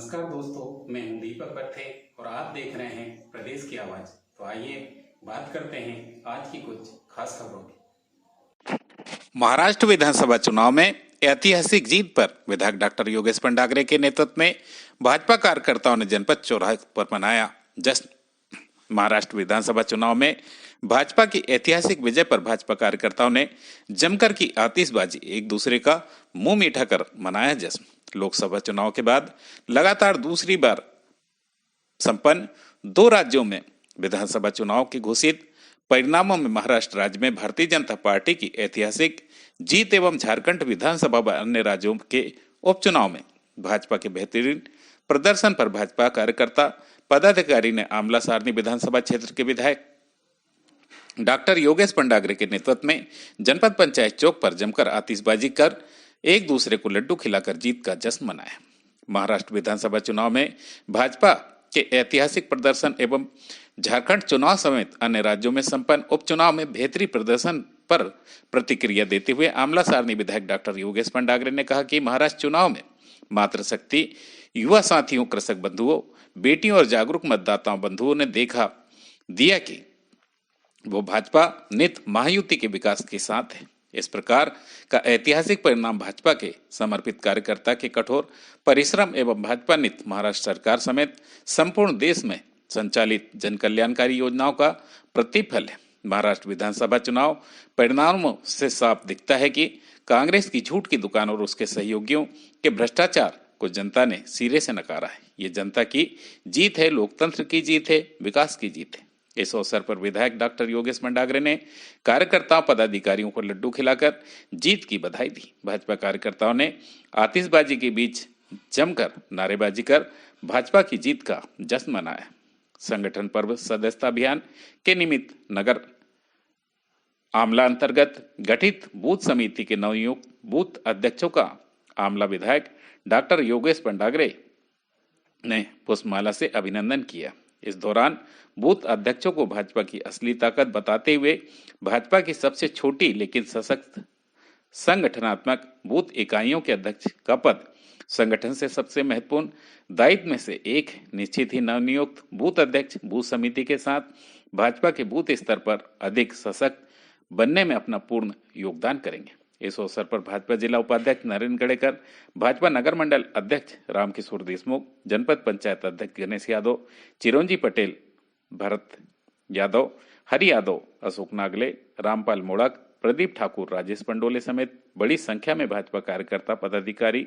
नमस्कार दोस्तों, मैं हूं दीपक पत्थे और आप देख रहे हैं प्रदेश की आवाज। तो आइए बात करते हैं आज की कुछ खास खबरों की। महाराष्ट्र विधानसभा चुनाव में ऐतिहासिक जीत पर विधायक डॉक्टर योगेश पंडागरे के नेतृत्व में भाजपा कार्यकर्ताओं ने जनपद चौराहे पर मनाया जश्न। महाराष्ट्र विधानसभा चुनाव में भाजपा की ऐतिहासिक विजय पर भाजपा कार्यकर्ताओं ने जमकर की आतिशबाजी, एक दूसरे का मुंह मीठा कर मनाया जश्न। लोकसभा चुनाव के बाद लगातार दूसरी बार संपन्न 2 राज्यों में विधानसभा चुनाव के घोषित परिणामों में महाराष्ट्र राज्य में भारतीय जनता पार्टी की ऐतिहासिक जीत एवं झारखंड विधानसभा व अन्य राज्यों के उपचुनाव में भाजपा के बेहतरीन प्रदर्शन पर भाजपा कार्यकर्ता पदाधिकारी ने आमला सारनी विधानसभा क्षेत्र के विधायक डॉक्टर योगेश पंडागरे के नेतृत्व में जनपद पंचायत चौक पर जमकर आतिशबाजी कर एक दूसरे को लड्डू खिलाकर जीत का जश्न मनाया। महाराष्ट्र विधानसभा चुनाव में भाजपा के ऐतिहासिक प्रदर्शन एवं झारखंड चुनाव समेत अन्य राज्यों में संपन्न उपचुनाव में बेहतरीन प्रदर्शन पर प्रतिक्रिया देते हुए आमला सारनी विधायक डॉक्टर योगेश पंडागरे ने कहा कि महाराष्ट्र चुनाव में मातृशक्ति, युवा साथियों, कृषक बंधुओं, बेटियों और जागरूक मतदाताओं बंधुओं ने देखा दिया कि वो भाजपा नित महायुति के विकास के साथ है। इस प्रकार का ऐतिहासिक परिणाम भाजपा के समर्पित कार्यकर्ता के कठोर परिश्रम एवं भाजपा नित महाराष्ट्र सरकार समेत संपूर्ण देश में संचालित जन कल्याणकारी योजनाओं का प्रतिफल है। महाराष्ट्र विधानसभा चुनाव परिणामों से साफ दिखता है कि कांग्रेस की झूठ की दुकान और उसके सहयोगियों के भ्रष्टाचार को जनता ने सिरे से नकारा है। ये जनता की जीत है, लोकतंत्र की जीत है, विकास की जीत है। इस अवसर पर विधायक डॉक्टर योगेश पंडागरे ने कार्यकर्ताओं पदाधिकारियों को लड्डू खिलाकर जीत की बधाई दी। भाजपा कार्यकर्ताओं ने आतिशबाजी के बीच जमकर नारेबाजी कर भाजपा की जीत का जश्न मनाया। संगठन पर्व सदस्यता अभियान के निमित्त नगर आमला अंतर्गत गठित बूथ समिति के नवनियुक्त बूथ अध्यक्षों का आमला विधायक डॉक्टर योगेश पंडागरे ने पुष्पमाला से अभिनंदन किया। इस दौरान बूथ अध्यक्षों को भाजपा की असली ताकत बताते हुए भाजपा की सबसे छोटी लेकिन सशक्त संगठनात्मक बूथ इकाइयों के अध्यक्ष का पद संगठन से सबसे महत्वपूर्ण दायित्व में से एक निश्चित ही नवनियुक्त बूथ अध्यक्ष बूथ समिति के साथ भाजपा के बूथ स्तर पर अधिक सशक्त बनने में अपना पूर्ण योगदान करेंगे। इस अवसर पर भाजपा जिला उपाध्यक्ष नरेंद्र गड़ेकर, भाजपा नगर मंडल अध्यक्ष रामकिशोर देशमुख, जनपद पंचायत अध्यक्ष गणेश यादव, चिरंजी पटेल, भरत यादव, हरि यादव, अशोक नागले, रामपाल मोड़क, प्रदीप ठाकुर, राजेश पंडोले समेत बड़ी संख्या में भाजपा कार्यकर्ता पदाधिकारी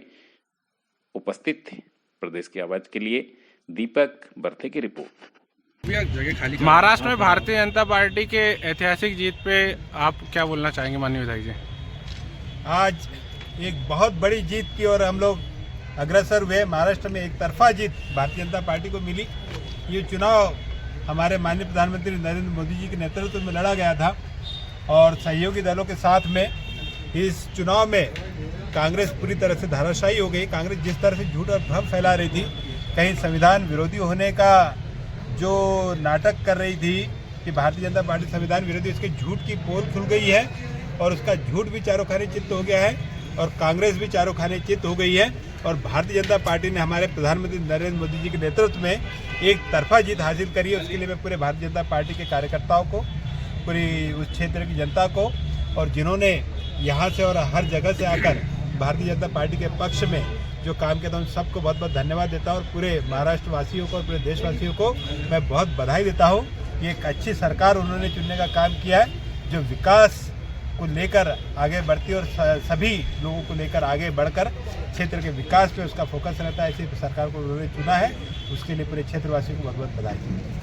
उपस्थित थे। प्रदेश की आवाज के लिए दीपक बर्थे की रिपोर्ट। महाराष्ट्र में भारतीय जनता पार्टी के ऐतिहासिक जीत पे आप क्या बोलना चाहेंगे माननीय विधायक जी? आज एक बहुत बड़ी जीत की और हम लोग अग्रसर हुए। महाराष्ट्र में एक तरफा जीत भारतीय जनता पार्टी को मिली। ये चुनाव हमारे माननीय प्रधानमंत्री नरेंद्र मोदी जी के नेतृत्व में लड़ा गया था और सहयोगी दलों के साथ में इस चुनाव में कांग्रेस पूरी तरह से धाराशायी हो गई। कांग्रेस जिस तरह से झूठ और भ्रम फैला रही थी, कहीं संविधान विरोधी होने का जो नाटक कर रही थी कि भारतीय जनता पार्टी संविधान विरोधी, इसके झूठ की पोल खुल गई है और उसका झूठ भी चारों खाने चित्त हो गया है और कांग्रेस भी चारों खाने चित्त हो गई है। और भारतीय जनता पार्टी ने हमारे प्रधानमंत्री नरेंद्र मोदी जी के नेतृत्व में एक तरफा जीत हासिल करी है। उसके लिए मैं पूरे भारतीय जनता पार्टी के कार्यकर्ताओं को, पूरी उस क्षेत्र की जनता को और जिन्होंने यहाँ से और हर जगह से आकर भारतीय जनता पार्टी के पक्ष में जो काम किया था, उन सबको बहुत बहुत धन्यवाद देता हूँ और पूरे महाराष्ट्र वासियों को और पूरे देशवासियों को मैं बहुत बधाई देता हूँ। ये एक अच्छी सरकार उन्होंने चुनने का काम किया है जो विकास को लेकर आगे बढ़ती और सभी लोगों को लेकर आगे बढ़कर क्षेत्र के विकास पे उसका फोकस रहता है। ऐसी सरकार को उन्होंने चुना है, उसके लिए पूरे क्षेत्रवासियों को बहुत बहुत बधाई।